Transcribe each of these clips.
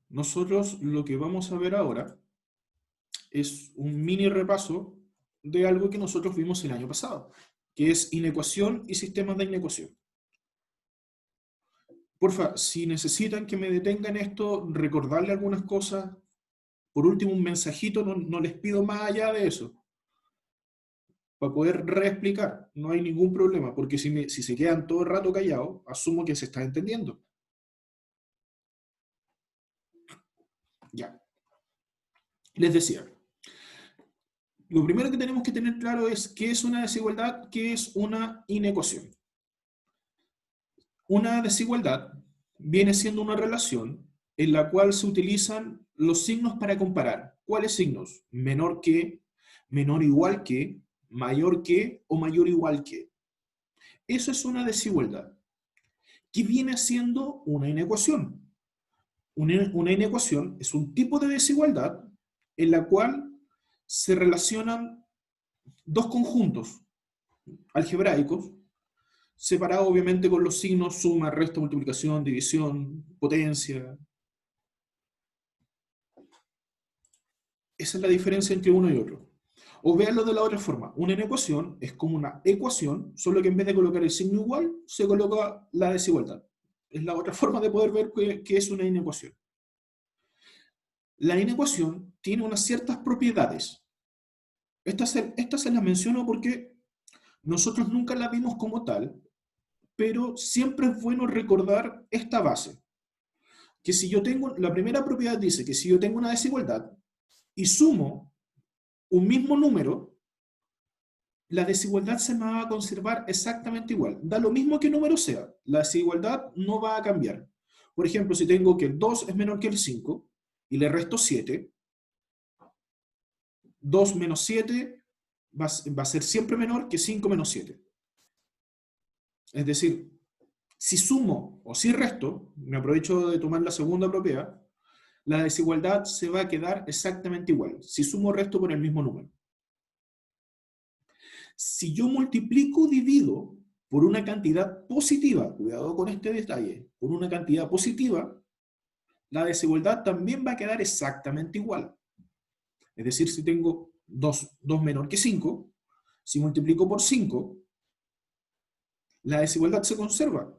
Nosotros lo que vamos a ver ahora es un mini repaso de algo que nosotros vimos el año pasado, que es inecuación y sistemas de inecuación. Porfa, si necesitan que me detenga en esto, recordarle algunas cosas, por último un mensajito, no les pido más allá de eso, para poder reexplicar, no hay ningún problema, porque si se quedan todo el rato callados, asumo que se está entendiendo. Ya, les decía, lo primero que tenemos que tener claro es qué es una desigualdad, qué es una inecuación. Una desigualdad viene siendo una relación en la cual se utilizan los signos para comparar. ¿Cuáles signos? Menor que, menor igual que, mayor que o mayor igual que. Eso es una desigualdad. ¿Qué viene siendo una inecuación? Una inecuación es un tipo de desigualdad en la cual se relacionan dos conjuntos algebraicos separado obviamente con los signos suma, resta, multiplicación, división, potencia. Esa es la diferencia entre uno y otro. O véanlo de la otra forma. Una inecuación es como una ecuación, solo que en vez de colocar el signo igual, se coloca la desigualdad. Es la otra forma de poder ver qué es una inecuación. La inecuación tiene unas ciertas propiedades. Estas se las menciono porque nosotros nunca la vimos como tal, pero siempre es bueno recordar esta base. Que si yo tengo, la primera propiedad dice que si yo tengo una desigualdad y sumo un mismo número, la desigualdad se me va a conservar exactamente igual. Da lo mismo que número sea, la desigualdad no va a cambiar. Por ejemplo, si tengo que el 2 es menor que el 5 y le resto 7, 2 menos 7 va a ser siempre menor que 5 menos 7. Es decir, si sumo o si resto, me aprovecho de tomar la segunda propiedad, la desigualdad se va a quedar exactamente igual, si sumo o resto por el mismo número. Si yo multiplico divido por una cantidad positiva, cuidado con este detalle, por una cantidad positiva, la desigualdad también va a quedar exactamente igual. Es decir, si tengo 2 menor que 5, si multiplico por 5, la desigualdad se conserva.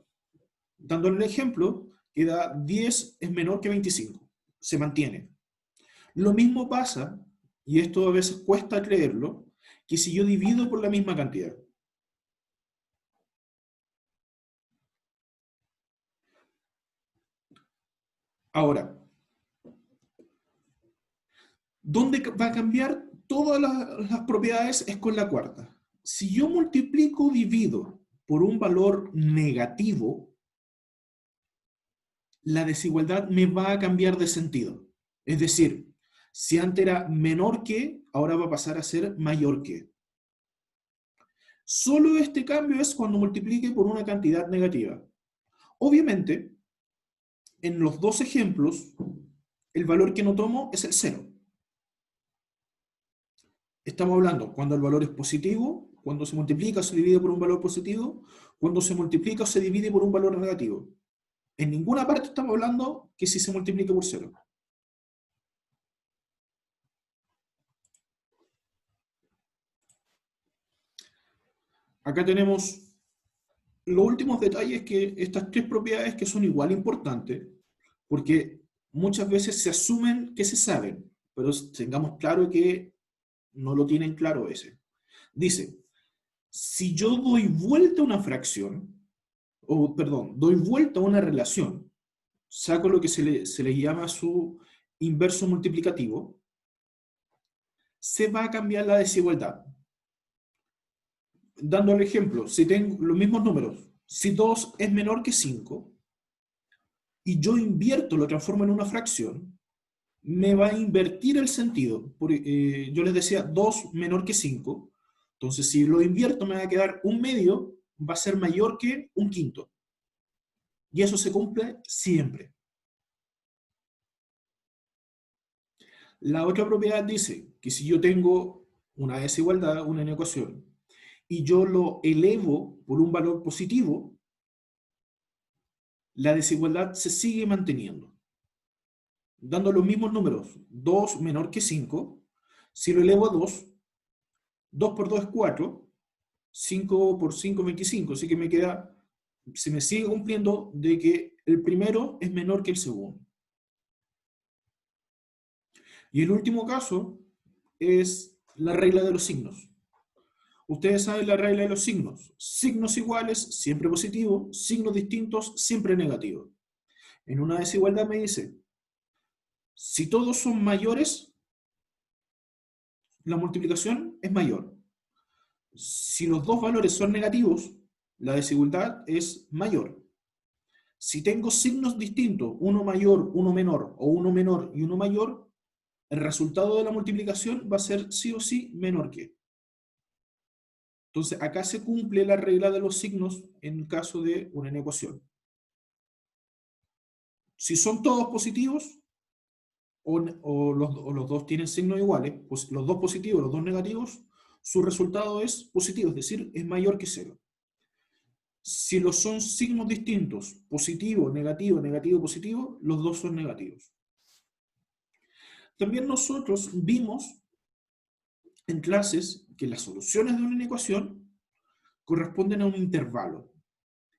Dándole el ejemplo, queda 10 es menor que 25. Se mantiene. Lo mismo pasa, y esto a veces cuesta creerlo, que si yo divido por la misma cantidad. Ahora, ¿dónde va a cambiar todas las propiedades? Es con la cuarta. Si yo multiplico divido por un valor negativo, la desigualdad me va a cambiar de sentido. Es decir, si antes era menor que, ahora va a pasar a ser mayor que. Solo este cambio es cuando multiplique por una cantidad negativa. Obviamente, en los dos ejemplos, el valor que no tomo es el cero. Estamos hablando cuando el valor es positivo, cuando se multiplica o se divide por un valor positivo, cuando se multiplica o se divide por un valor negativo. En ninguna parte estamos hablando que si se multiplica por cero. Acá tenemos los últimos detalles, que estas tres propiedades que son igual importantes, porque muchas veces se asumen que se saben, pero tengamos claro que no lo tienen claro ese. Dice, si yo doy vuelta a una fracción, o perdón, doy vuelta a una relación, saco lo que se le llama su inverso multiplicativo, se va a cambiar la desigualdad. Dando el ejemplo, si tengo los mismos números, si 2 es menor que 5, y yo invierto, lo transformo en una fracción, me va a invertir el sentido. Yo les decía 2 menor que 5, entonces si lo invierto me va a quedar un medio, va a ser mayor que un quinto. Y eso se cumple siempre. La otra propiedad dice que si yo tengo una desigualdad, una inecuación, y yo lo elevo por un valor positivo, la desigualdad se sigue manteniendo. dando los mismos números, 2 menor que 5, si lo elevo a 2, 2 por 2 es 4, 5 por 5 es 25, así que me queda, se me sigue cumpliendo de que el primero es menor que el segundo. Y el último caso es la regla de los signos. Ustedes saben la regla de los signos. Signos iguales, siempre positivo, signos distintos, siempre negativo. En una desigualdad me dice, si todos son mayores, la multiplicación es mayor. Si los dos valores son negativos, la desigualdad es mayor. Si tengo signos distintos, uno mayor, uno menor, o uno menor y uno mayor, el resultado de la multiplicación va a ser sí o sí menor que. Entonces, acá se cumple la regla de los signos en el caso de una inecuación. Si son todos positivos, o los dos tienen signos iguales, pues los dos positivos, los dos negativos, su resultado es positivo, es decir, es mayor que 0. Si los son signos distintos, positivo, negativo, negativo, positivo, los dos son negativos. También nosotros vimos en clases que las soluciones de una ecuación corresponden a un intervalo.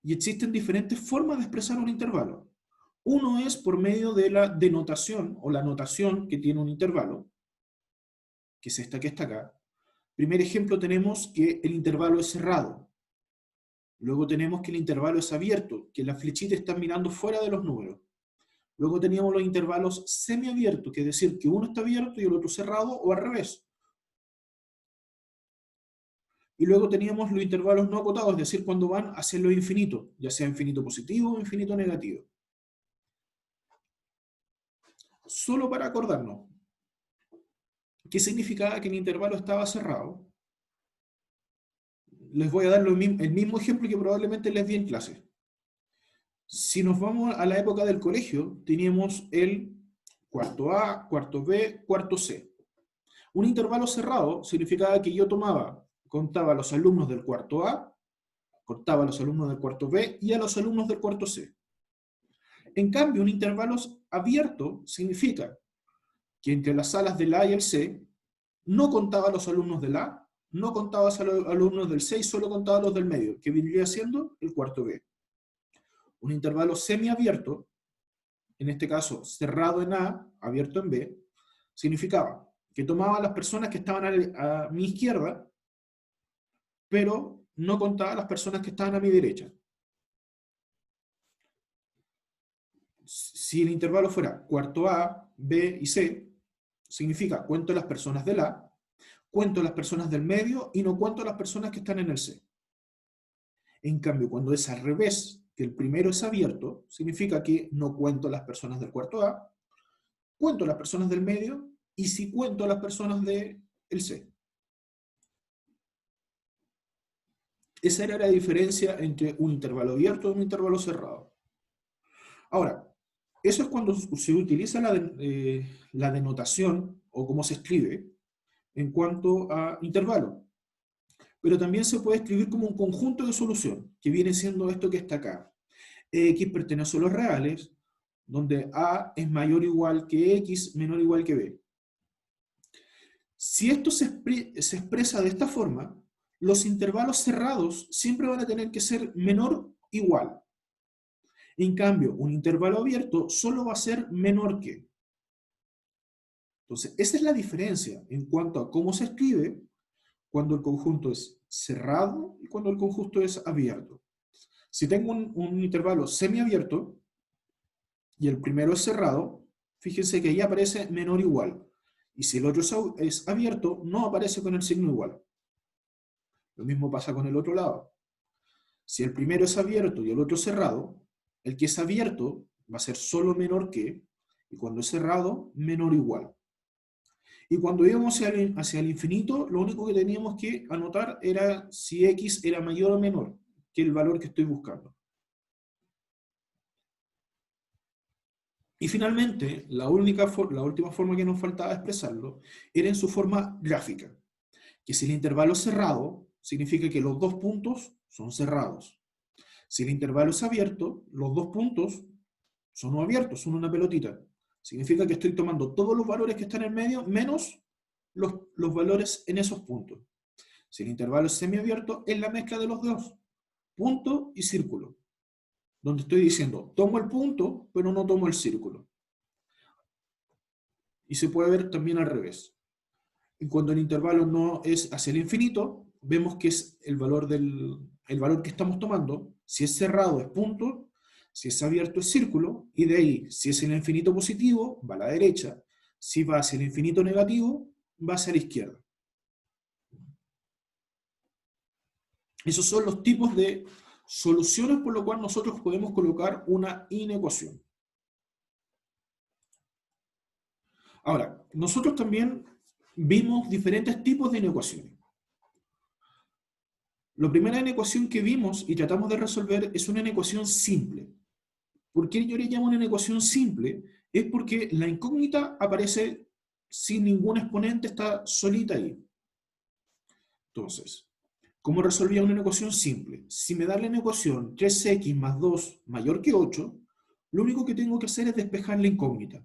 Y existen diferentes formas de expresar un intervalo. Uno es por medio de la denotación o la notación que tiene un intervalo, que es esta que está acá. Primer ejemplo tenemos que el intervalo es cerrado. Luego tenemos que el intervalo es abierto, que las flechitas están mirando fuera de los números. Luego teníamos los intervalos semiabiertos, que es decir, que uno está abierto y el otro cerrado, o al revés. Y luego teníamos los intervalos no acotados, es decir, cuando van hacia lo infinito, ya sea infinito positivo o infinito negativo. Solo para acordarnos, ¿qué significaba que el intervalo estaba cerrado? Les voy a dar el mismo ejemplo que probablemente les di en clase. Si nos vamos a la época del colegio, teníamos el cuarto A, cuarto B, cuarto C. Un intervalo cerrado significaba que yo contaba a los alumnos del cuarto A, contaba a los alumnos del cuarto B y a los alumnos del cuarto C. En cambio, un intervalo abierto significa que entre las salas del A y el C no contaba a los alumnos del A, no contaba a los alumnos del C y solo contaba a los del medio, que vendría siendo el cuarto B. Un intervalo semiabierto, en este caso cerrado en A, abierto en B, significaba que tomaba a las personas que estaban a mi izquierda, pero no contaba a las personas que estaban a mi derecha. Si el intervalo fuera cuarto A, B y C, significa cuento las personas del A, cuento las personas del medio y no cuento las personas que están en el C. En cambio, cuando es al revés, que el primero es abierto, significa que no cuento las personas del cuarto A, cuento las personas del medio y sí cuento las personas del C. Esa era la diferencia entre un intervalo abierto y un intervalo cerrado. Ahora, eso es cuando se utiliza la denotación o cómo se escribe en cuanto a intervalo. Pero también se puede escribir como un conjunto de solución, que viene siendo esto que está acá. X pertenece a los reales, donde A es mayor o igual que X, menor o igual que B. Si esto se expresa de esta forma, los intervalos cerrados siempre van a tener que ser menor o igual. En cambio, un intervalo abierto solo va a ser menor que. Entonces, esa es la diferencia en cuanto a cómo se escribe cuando el conjunto es cerrado y cuando el conjunto es abierto. Si tengo un intervalo semiabierto y el primero es cerrado, fíjense que ahí aparece menor o igual. Y si el otro es abierto, no aparece con el signo igual. Lo mismo pasa con el otro lado. Si el primero es abierto y el otro cerrado, el que es abierto va a ser solo menor que, y cuando es cerrado, menor o igual. Y cuando íbamos hacia el infinito, lo único que teníamos que anotar era si x era mayor o menor que el valor que estoy buscando. Y finalmente, la última forma que nos faltaba expresarlo era en su forma gráfica, que si el intervalo es cerrado, significa que los dos puntos son cerrados. Si el intervalo es abierto, los dos puntos son abiertos, son una pelotita. Significa que estoy tomando todos los valores que están en medio menos los valores en esos puntos. Si el intervalo es semiabierto, es la mezcla de los dos, punto y círculo, donde estoy diciendo, tomo el punto, pero no tomo el círculo. Y se puede ver también al revés. Y cuando el intervalo no es hacia el infinito, vemos que es el valor que estamos tomando. Si es cerrado es punto, si es abierto es círculo, y de ahí, si es el infinito positivo, va a la derecha, si va hacia el infinito negativo, va hacia la izquierda. Esos son los tipos de soluciones por lo cual nosotros podemos colocar una inecuación. Ahora, nosotros también vimos diferentes tipos de inecuaciones. La primera inecuación que vimos y tratamos de resolver es una inecuación simple. ¿Por qué yo le llamo una inecuación simple? Es porque la incógnita aparece sin ningún exponente, está solita ahí. Entonces, ¿cómo resolvía una inecuación simple? Si me da la inecuación 3x más 2 mayor que 8, lo único que tengo que hacer es despejar la incógnita.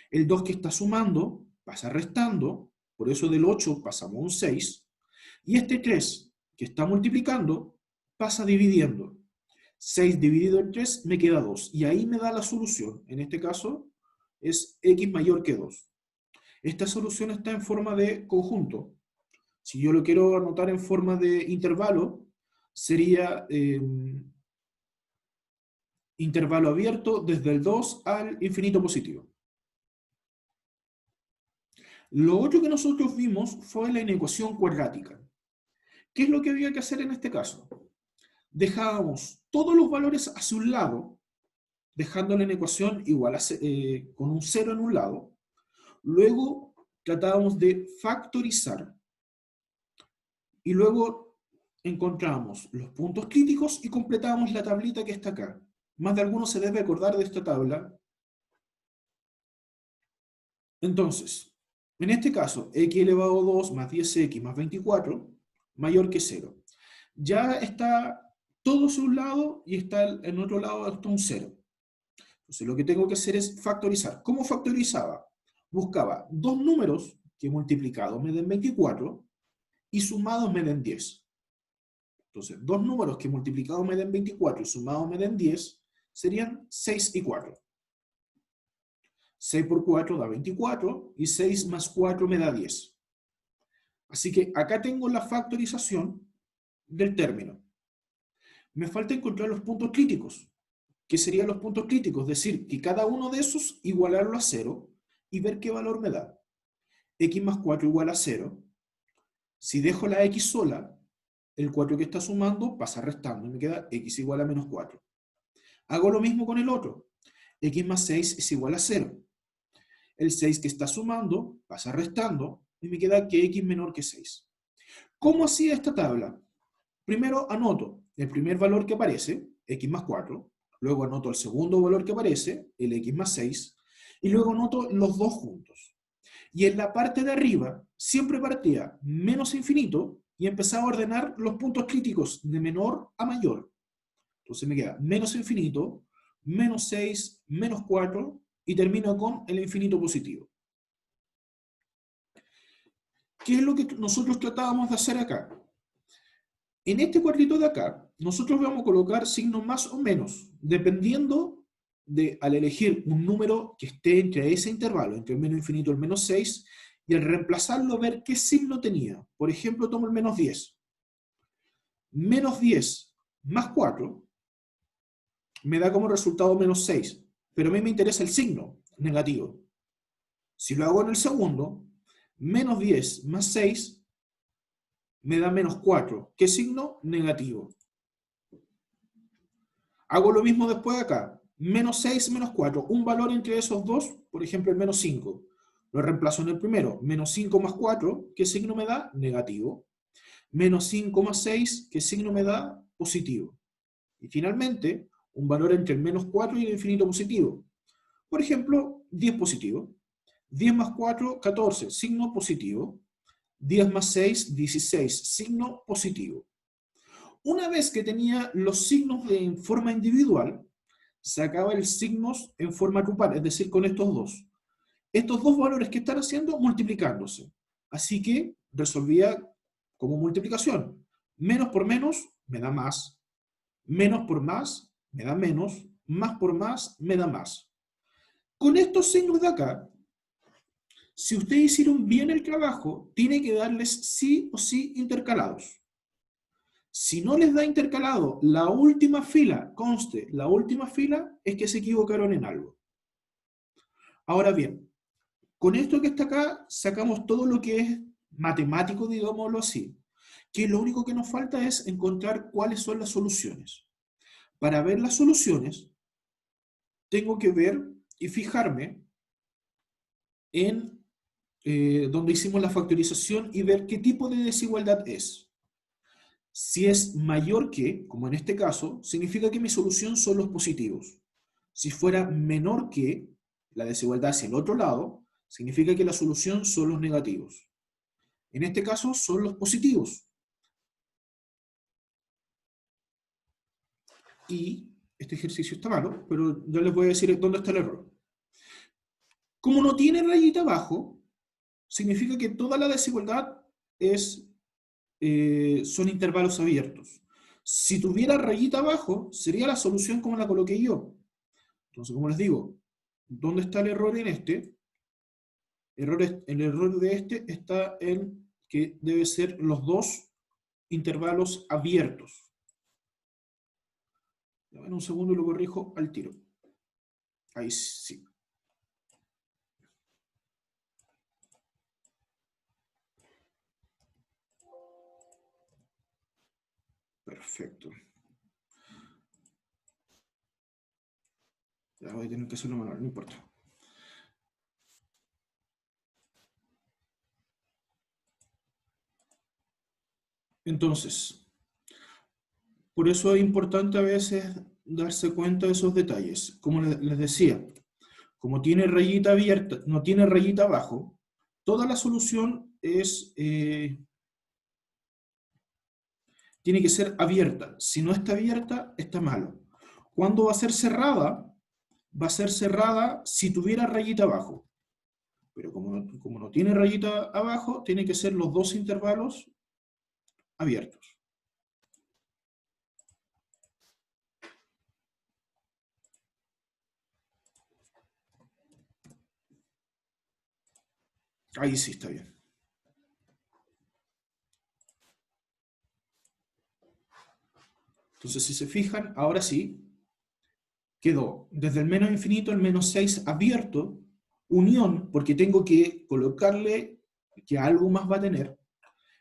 El 2 que está sumando pasa restando, por eso del 8 pasamos a un 6, y este 3 que está multiplicando pasa dividiendo. 6 dividido en 3 me queda 2, y ahí me da la solución. En este caso es x mayor que 2. Esta solución está en forma de conjunto. Si yo lo quiero anotar en forma de intervalo, sería intervalo abierto desde el 2 al infinito positivo. Lo otro que nosotros vimos fue la inecuación cuadrática. ¿Qué es lo que había que hacer en este caso? Dejábamos todos los valores hacia un lado, dejando la inecuación igual con un 0 en un lado. Luego tratábamos de factorizar. Y luego encontramos los puntos críticos y completábamos la tablita que está acá. Más de alguno se debe acordar de esta tabla. Entonces, en este caso, x elevado a 2 más 10x más 24, mayor que 0. Ya está todo hacia un lado y está en otro lado hasta un 0. Entonces lo que tengo que hacer es factorizar. ¿Cómo factorizaba? Buscaba dos números que multiplicados me den 24 y sumados me den 10. Entonces, dos números que multiplicados me den 24 y sumados me den 10 serían 6 y 4. 6 por 4 da 24 y 6 más 4 me da 10. Así que acá tengo la factorización del término. Me falta encontrar los puntos críticos. ¿Qué serían los puntos críticos? Es decir, que cada uno de esos igualarlo a 0 y ver qué valor me da. X más 4 igual a 0. Si dejo la X sola, el 4 que está sumando pasa restando y me queda X igual a menos 4. Hago lo mismo con el otro. X más 6 es igual a 0. El 6 que está sumando pasa restando y me queda que X menor que 6. ¿Cómo hacía esta tabla? Primero anoto el primer valor que aparece, X más 4. Luego anoto el segundo valor que aparece, el X más 6. Y luego anoto los dos juntos. Y en la parte de arriba siempre partía menos infinito y empezaba a ordenar los puntos críticos de menor a mayor. Entonces me queda menos infinito, menos 6, menos 4 y termino con el infinito positivo. ¿Qué es lo que nosotros tratábamos de hacer acá? En este cuadrito de acá, nosotros vamos a colocar signos más o menos, dependiendo de, al elegir un número que esté entre ese intervalo, entre el menos infinito y el menos 6, y al reemplazarlo ver qué signo tenía. Por ejemplo, tomo el menos 10. Menos 10 más 4 me da como resultado menos 6, pero a mí me interesa el signo negativo. Si lo hago en el segundo, menos 10 más 6 me da menos 4. ¿Qué signo? Negativo. Hago lo mismo después de acá. Menos 6, menos 4. Un valor entre esos dos, por ejemplo el menos 5. Lo reemplazo en el primero. Menos 5 más 4, ¿qué signo me da? Negativo. Menos 5 más 6, ¿qué signo me da? Positivo. Y finalmente, un valor entre el menos 4 y el infinito positivo. Por ejemplo, 10 positivo. 10 más 4, 14, signo positivo. 10 más 6, 16, signo positivo. Una vez que tenía los signos en forma individual, sacaba el signos en forma grupal, es decir, con estos dos. Estos dos valores que están haciendo multiplicándose. Así que resolvía como multiplicación. Menos por menos me da más. Menos por más me da menos. Más por más me da más. Con estos signos de acá, si ustedes hicieron bien el trabajo, tiene que darles sí o sí intercalados. Si no les da intercalado la última fila, conste, la última fila es que se equivocaron en algo. Ahora bien, con esto que está acá, sacamos todo lo que es matemático, digámoslo así, que lo único que nos falta es encontrar cuáles son las soluciones. Para ver las soluciones, tengo que ver y fijarme en donde hicimos la factorización y ver qué tipo de desigualdad es. Si es mayor que, como en este caso, significa que mi solución son los positivos. Si fuera menor que, la desigualdad hacia el otro lado, significa que la solución son los negativos. En este caso son los positivos. Y este ejercicio está malo, pero yo les voy a decir dónde está el error. Como no tiene rayita abajo, significa que toda la desigualdad son intervalos abiertos. Si tuviera rayita abajo, sería la solución como la coloqué yo. Entonces, como les digo, ¿dónde está el error en este? El error de este está en que debe ser los dos intervalos abiertos. En un segundo lo corrijo al tiro. Ahí sí. Perfecto. Ya voy a tener que hacerlo manual, no importa. Entonces, por eso es importante a veces darse cuenta de esos detalles. Como les decía, como tiene rayita abierta, no tiene rayita abajo, toda la solución tiene que ser abierta. Si no está abierta, está malo. ¿Cuándo va a ser cerrada? Va a ser cerrada si tuviera rayita abajo. Pero como no tiene rayita abajo, tiene que ser los dos intervalos abiertos. Ahí sí está bien. Entonces, si se fijan, ahora sí, quedó desde el menos infinito al menos 6 abierto, unión, porque tengo que colocarle que algo más va a tener,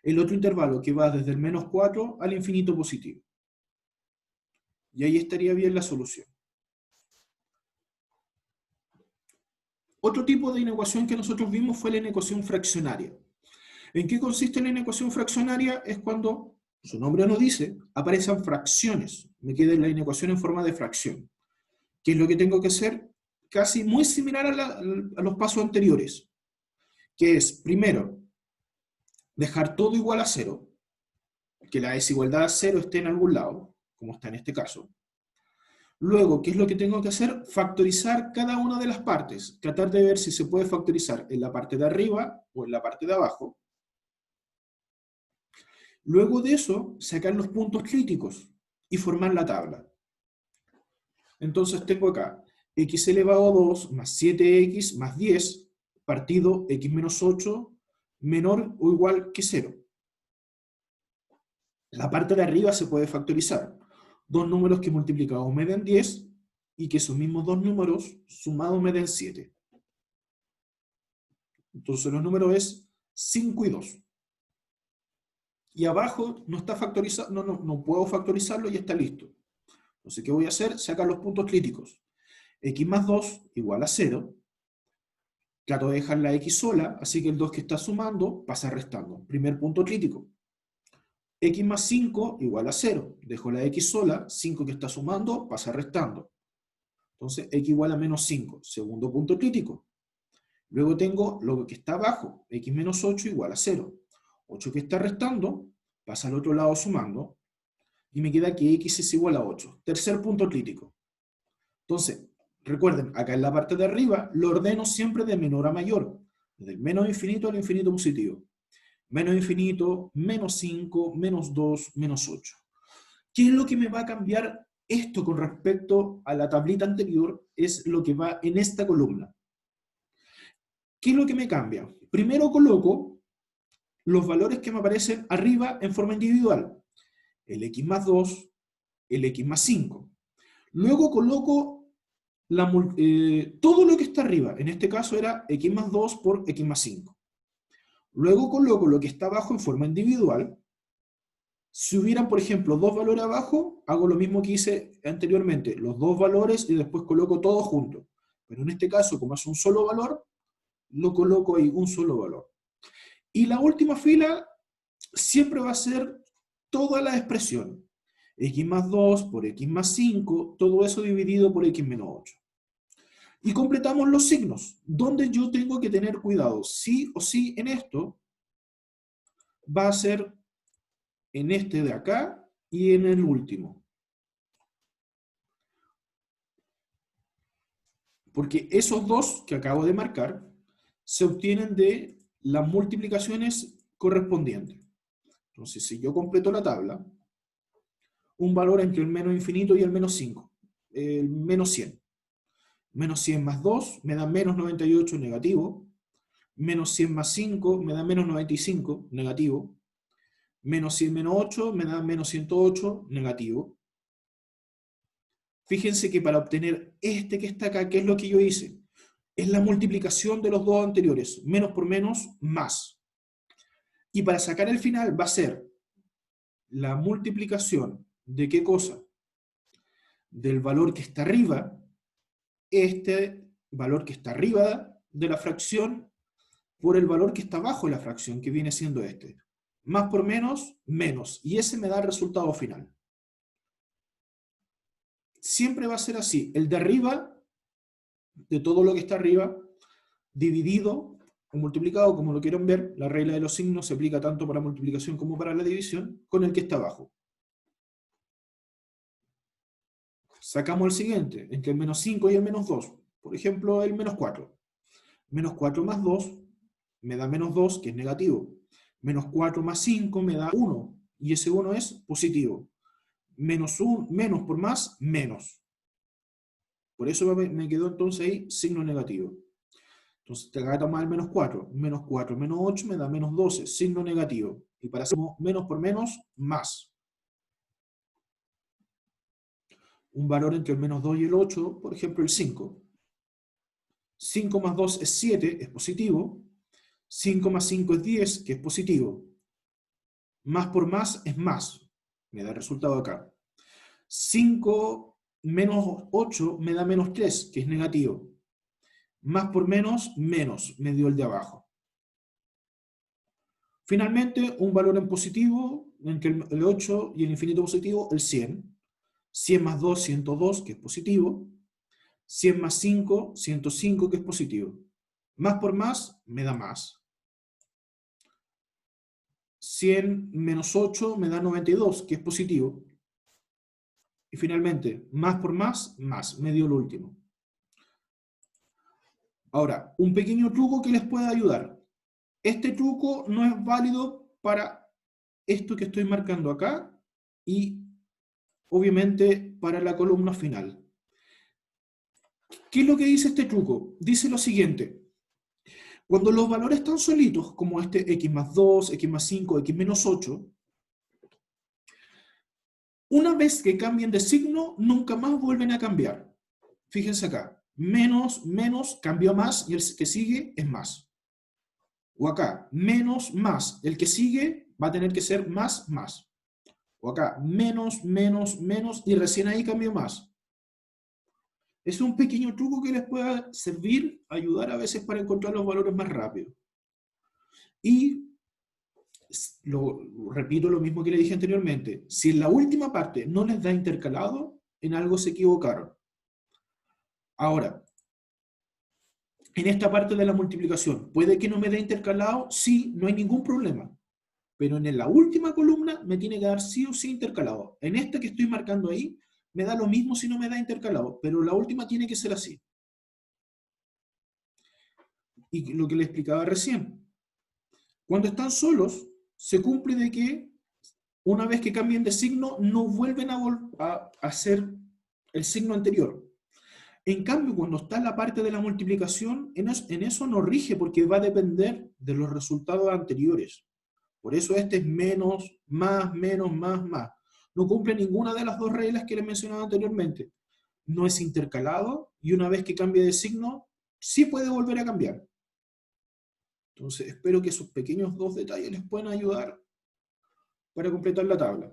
el otro intervalo que va desde el menos 4 al infinito positivo. Y ahí estaría bien la solución. Otro tipo de inecuación que nosotros vimos fue la inecuación fraccionaria. ¿En qué consiste la inecuación fraccionaria? Es cuando, su nombre nos dice, aparecen fracciones. Me queda la inecuación en forma de fracción. ¿Qué es lo que tengo que hacer? Casi muy similar a los pasos anteriores. Que es, primero, dejar todo igual a cero, que la desigualdad a cero esté en algún lado, como está en este caso. Luego, ¿qué es lo que tengo que hacer? Factorizar cada una de las partes. Tratar de ver si se puede factorizar en la parte de arriba o en la parte de abajo. Luego de eso, sacar los puntos críticos y formar la tabla. Entonces tengo acá x elevado a 2 más 7x más 10 partido x menos 8 menor o igual que 0. La parte de arriba se puede factorizar. Dos números que multiplicados me den 10 y que esos mismos dos números sumados me den 7. Entonces los números es 5 y 2. Y abajo no está factorizado, no puedo factorizarlo y está listo. Entonces, ¿qué voy a hacer? Sacar los puntos críticos. X más 2 igual a 0. Trato de dejar la X sola, así que el 2 que está sumando pasa restando. Primer punto crítico. X más 5 igual a 0. Dejo la X sola, 5 que está sumando pasa restando. Entonces, X igual a menos 5. Segundo punto crítico. Luego tengo lo que está abajo, X menos 8 igual a 0. 8 que está restando pasa al otro lado sumando. Y me queda que X es igual a 8. Tercer punto crítico. Entonces, recuerden, acá en la parte de arriba lo ordeno siempre de menor a mayor, del menos infinito al infinito positivo. Menos infinito, menos 5, menos 2, menos 8. ¿Qué es lo que me va a cambiar esto con respecto a la tablita anterior? Es lo que va en esta columna. ¿Qué es lo que me cambia? Primero coloco los valores que me aparecen arriba en forma individual. El x más 2, el x más 5. Luego coloco todo lo que está arriba. En este caso era x más 2 por x más 5. Luego coloco lo que está abajo en forma individual. Si hubieran, por ejemplo, dos valores abajo, hago lo mismo que hice anteriormente, los dos valores y después coloco todo junto. Pero en este caso, como es un solo valor, lo coloco ahí, un solo valor. Y la última fila siempre va a ser toda la expresión. X más 2 por X más 5, todo eso dividido por X menos 8. Y completamos los signos, donde yo tengo que tener cuidado. Sí o sí en esto va a ser en este de acá y en el último. Porque esos dos que acabo de marcar se obtienen de las multiplicaciones correspondientes. Entonces, si yo completo la tabla, un valor entre el menos infinito y el menos 5, el menos 100. Menos 100 más 2 me da menos 98 negativo. Menos 100 más 5 me da menos 95 negativo. Menos 100 menos 8 me da menos 108 negativo. Fíjense que para obtener este que está acá, ¿qué es lo que yo hice? Es la multiplicación de los dos anteriores. Menos por menos, más. Y para sacar el final va a ser la multiplicación de ¿qué cosa? Del valor que está arriba, este valor que está arriba de la fracción, por el valor que está abajo de la fracción, que viene siendo este. Más por menos, menos. Y ese me da el resultado final. Siempre va a ser así. El de arriba, de todo lo que está arriba, dividido o multiplicado, como lo quieran ver, la regla de los signos se aplica tanto para multiplicación como para la división, con el que está abajo. Sacamos el siguiente, entre el menos 5 y el menos 2. Por ejemplo, el menos 4. Menos 4 más 2 me da menos 2, que es negativo. Menos 4 más 5 me da 1, y ese 1 es positivo. Menos por más, menos. Por eso me quedó entonces ahí signo negativo. Entonces te voy a tomar el menos 4. Menos 4 menos 8 me da menos 12, signo negativo. Y para hacer menos por menos, más. Un valor entre el menos 2 y el 8, por ejemplo el 5. 5 más 2 es 7, es positivo. 5 más 5 es 10, que es positivo. Más por más es más. Me da el resultado acá. 5 menos 8 me da menos 3, que es negativo. Más por menos, menos, me dio el de abajo. Finalmente, un valor en positivo, entre el 8 y el infinito positivo, el 100. 100 más 2, 102, que es positivo. 100 más 5, 105, que es positivo. Más por más, me da más. 100 menos 8 me da 92, que es positivo. Y finalmente, más por más, más, me dio el último. Ahora, un pequeño truco que les pueda ayudar. Este truco no es válido para esto que estoy marcando acá y obviamente para la columna final. ¿Qué es lo que dice este truco? Dice lo siguiente. Cuando los valores están solitos, como este x más 2, x más 5, x menos 8, una vez que cambien de signo, nunca más vuelven a cambiar. Fíjense acá. Menos, menos, cambió a más y el que sigue es más. O acá, menos, más. El que sigue va a tener que ser más, más. O acá, menos, menos, menos, y recién ahí cambió más. Es un pequeño truco que les pueda servir, ayudar a veces para encontrar los valores más rápido. Y repito lo mismo que le dije anteriormente. Si en la última parte no les da intercalado, en algo se equivocaron. Ahora, en esta parte de la multiplicación, ¿puede que no me dé intercalado? Sí, no hay ningún problema. Pero en la última columna me tiene que dar sí o sí intercalado. En esta que estoy marcando ahí, me da lo mismo si no me da intercalado, pero la última tiene que ser así. Y lo que le explicaba recién, cuando están solos, se cumple de que una vez que cambien de signo, no vuelven a hacer el signo anterior. En cambio, cuando está la parte de la multiplicación, en eso no rige porque va a depender de los resultados anteriores. Por eso este es menos, más, menos, más. No cumple ninguna de las dos reglas que les mencionaba anteriormente. No es intercalado y una vez que cambie de signo, sí puede volver a cambiar. Entonces, espero que esos pequeños dos detalles les puedan ayudar para completar la tabla.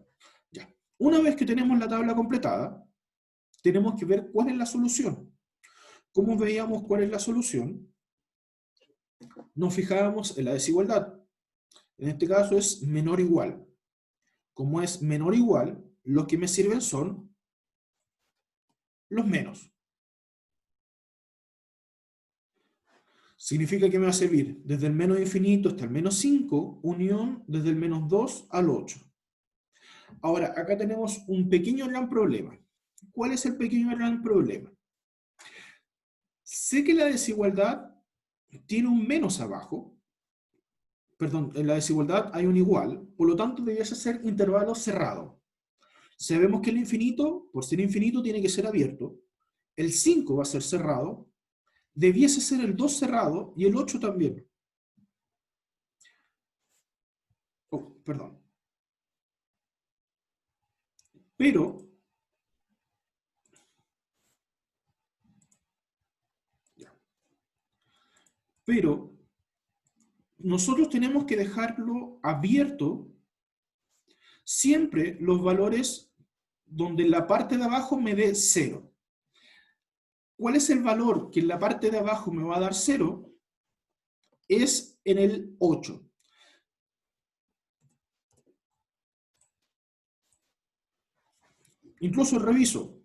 Ya. Una vez que tenemos la tabla completada, tenemos que ver cuál es la solución. ¿Cómo veíamos cuál es la solución? Nos fijábamos en la desigualdad. En este caso es menor o igual. Como es menor o igual, lo que me sirven son los menos. Significa que me va a servir desde el menos infinito hasta el menos 5, unión desde el menos 2 al 8. Ahora, acá tenemos un pequeño gran problema. ¿Cuál es el pequeño gran problema? Sé que la desigualdad tiene un menos abajo, perdón, en la desigualdad hay un igual, por lo tanto debiese ser intervalo cerrado. Sabemos que el infinito, por ser infinito, tiene que ser abierto. El 5 va a ser cerrado, debiese ser el 2 cerrado y el 8 también. Oh, perdón. Pero nosotros tenemos que dejarlo abierto siempre los valores donde la parte de abajo me dé 0. ¿Cuál es el valor que en la parte de abajo me va a dar 0? Es en el 8. Incluso reviso.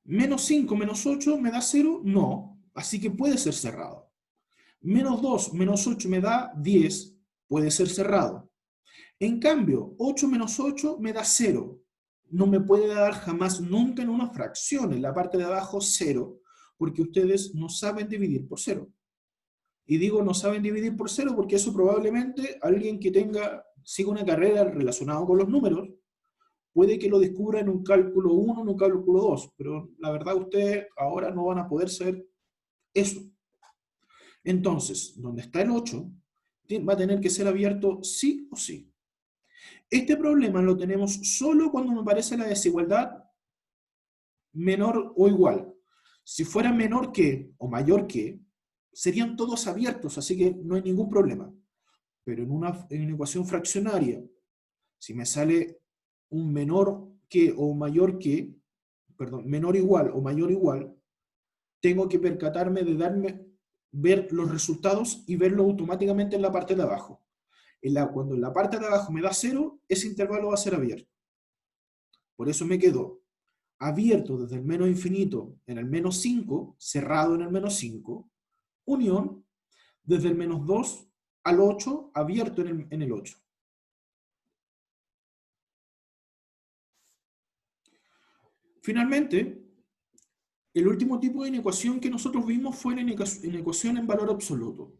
Menos 5 menos 8 me da 0, no. Así que puede ser cerrado. Menos 2 menos 8 me da 10, puede ser cerrado. En cambio, 8 menos 8 me da 0. No me puede dar jamás nunca en una fracción, en la parte de abajo 0, porque ustedes no saben dividir por 0. Y digo no saben dividir por 0 porque eso probablemente alguien que siga una carrera relacionada con los números, puede que lo descubra en un cálculo 1, en un cálculo 2, pero la verdad ustedes ahora no van a poder saber eso. Entonces, donde está el 8, va a tener que ser abierto sí o sí. Este problema lo tenemos solo cuando me aparece la desigualdad menor o igual. Si fuera menor que o mayor que, serían todos abiertos, así que no hay ningún problema. Pero en una ecuación fraccionaria, si me sale un menor que o mayor que, perdón, menor igual o mayor igual, tengo que percatarme de ver los resultados y verlo automáticamente en la parte de abajo. Cuando en la parte de abajo me da 0, ese intervalo va a ser abierto. Por eso me quedó abierto desde el menos infinito en el menos 5, cerrado en el menos 5, unión desde el menos 2 al 8, abierto en el 8. Finalmente, el último tipo de inecuación que nosotros vimos fue la inecuación en valor absoluto.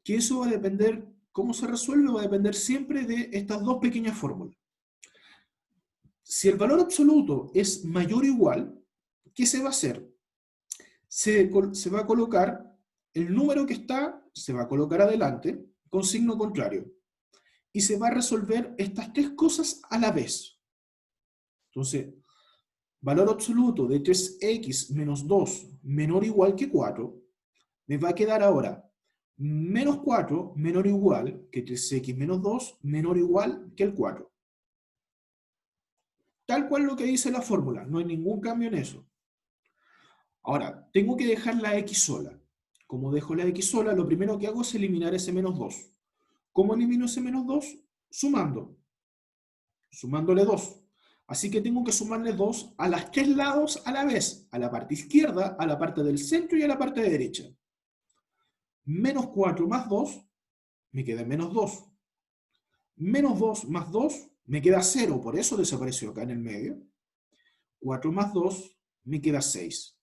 Que eso va a depender, cómo se resuelve, va a depender siempre de estas dos pequeñas fórmulas. Si el valor absoluto es mayor o igual, ¿qué se va a hacer? Se va a colocar el número que está, se va a colocar adelante con signo contrario. Y se va a resolver estas tres cosas a la vez. Entonces, valor absoluto de 3x menos 2 menor o igual que 4, me va a quedar ahora menos 4 menor o igual que 3x menos 2 menor o igual que el 4. Tal cual lo que dice la fórmula, no hay ningún cambio en eso. Ahora, tengo que dejar la x sola. Como dejo la x sola, lo primero que hago es eliminar ese menos 2. ¿Cómo elimino ese menos 2? Sumándole 2. Así que tengo que sumarle 2 a los tres lados a la vez, a la parte izquierda, a la parte del centro y a la parte de derecha. Menos 4 más 2, me queda menos 2. Menos 2 más 2, me queda 0, por eso desapareció acá en el medio. 4 más 2, me queda 6.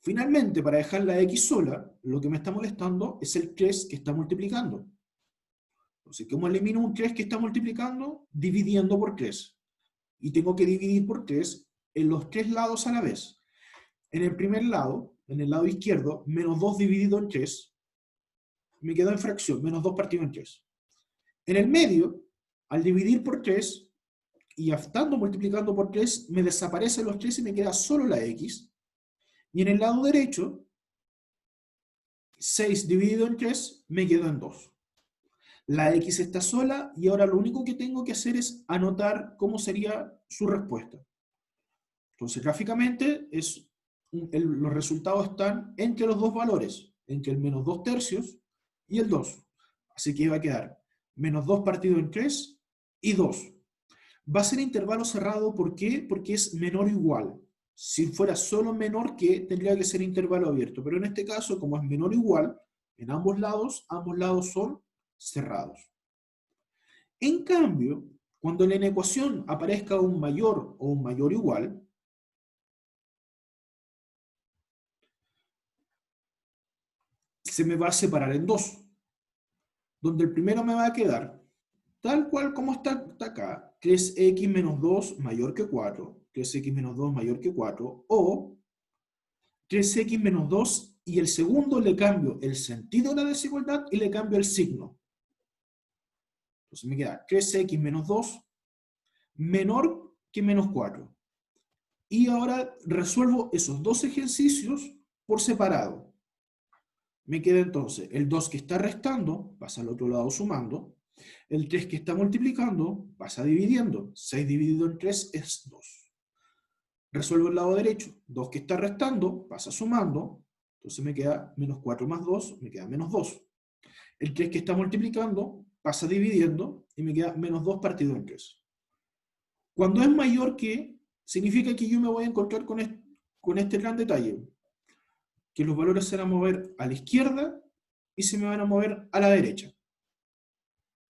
Finalmente, para dejar la x sola, lo que me está molestando es el 3 que está multiplicando. Entonces, ¿cómo elimino un 3 que está multiplicando? Dividiendo por 3. Y tengo que dividir por 3 en los 3 lados a la vez. En el primer lado, en el lado izquierdo, menos 2 dividido en 3, me quedó en fracción, menos 2 partido en 3. En el medio, al dividir por 3, y estando multiplicando por 3, me desaparecen los 3 y me queda solo la x. Y en el lado derecho, 6 dividido en 3, me quedo en 2. La x está sola y ahora lo único que tengo que hacer es anotar cómo sería su respuesta. Entonces, gráficamente, los resultados están entre los dos valores, entre el menos 2 tercios y el 2. Así que va a quedar menos 2 partido en 3 y 2. Va a ser intervalo cerrado, ¿por qué? Porque es menor o igual. Si fuera solo menor que, tendría que ser intervalo abierto. Pero en este caso, como es menor o igual, en ambos lados son cerrados. En cambio, cuando en la ecuación aparezca un mayor o un mayor o igual, se me va a separar en dos. Donde el primero me va a quedar tal cual como está acá, 3x menos 2 mayor que 4, 3x menos 2 mayor que 4, o 3x menos 2 y el segundo le cambio el sentido de la desigualdad y le cambio el signo. Entonces me queda 3x menos 2 menor que menos 4. Y ahora resuelvo esos dos ejercicios por separado. Me queda entonces el 2 que está restando, pasa al otro lado sumando. El 3 que está multiplicando, pasa dividiendo. 6 dividido en 3 es 2. Resuelvo el lado derecho. 2 que está restando, pasa sumando. Entonces me queda menos 4 más 2, me queda menos 2. El 3 que está multiplicando, pasa dividiendo y me queda menos 2 partido en 3. Cuando es mayor que, significa que yo me voy a encontrar con este gran detalle. Que los valores se van a mover a la izquierda y se me van a mover a la derecha,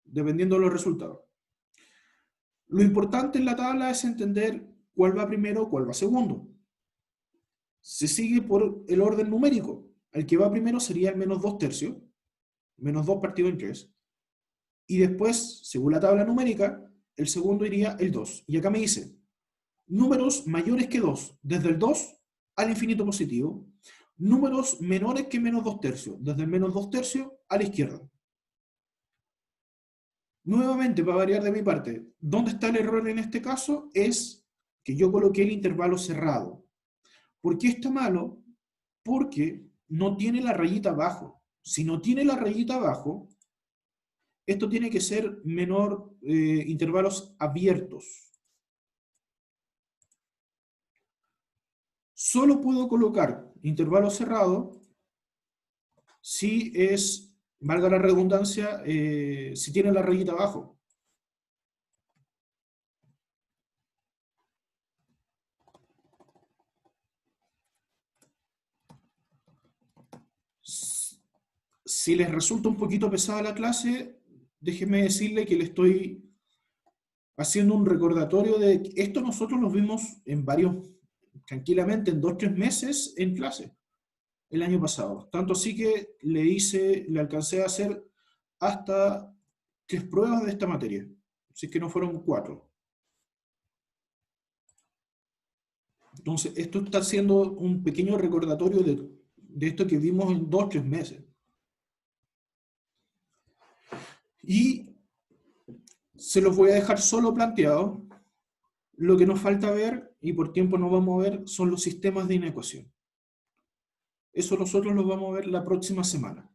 dependiendo de los resultados. Lo importante en la tabla es entender cuál va primero, cuál va segundo. Se sigue por el orden numérico. El que va primero sería el menos 2 tercios, menos 2 partido en 3. Y después, según la tabla numérica, el segundo iría el 2. Y acá me dice, números mayores que 2, desde el 2 al infinito positivo. Números menores que menos 2 tercios, desde el menos 2 tercios a la izquierda. Nuevamente, para variar de mi parte, ¿dónde está el error en este caso? Es que yo coloqué el intervalo cerrado. ¿Por qué está malo? Porque no tiene la rayita abajo. Si no tiene la rayita abajo, esto tiene que ser menor, intervalos abiertos. Solo puedo colocar intervalo cerrado si es, valga la redundancia, si tiene la rayita abajo. Si les resulta un poquito pesada la clase, déjenme decirle que le estoy haciendo un recordatorio de que esto nosotros lo vimos en tranquilamente en 2 o 3 meses en clase, el año pasado. Tanto así que le alcancé a hacer hasta 3 pruebas de esta materia, así que no fueron 4. Entonces, esto está siendo un pequeño recordatorio de esto que vimos en 2 o 3 meses. Y se los voy a dejar solo planteado. Lo que nos falta ver, y por tiempo no vamos a ver, son los sistemas de inecuación. Eso nosotros lo vamos a ver la próxima semana.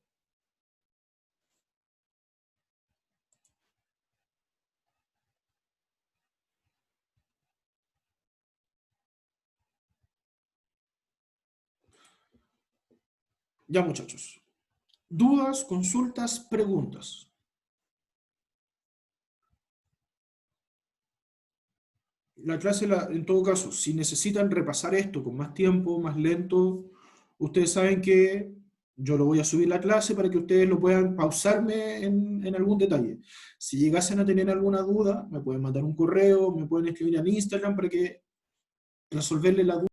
Ya, muchachos. ¿Dudas, consultas, preguntas? La clase, en todo caso, si necesitan repasar esto con más tiempo, más lento, ustedes saben que yo lo voy a subir la clase para que ustedes lo puedan pausarme en algún detalle. Si llegasen a tener alguna duda, me pueden mandar un correo, me pueden escribir en Instagram para que resolverle la duda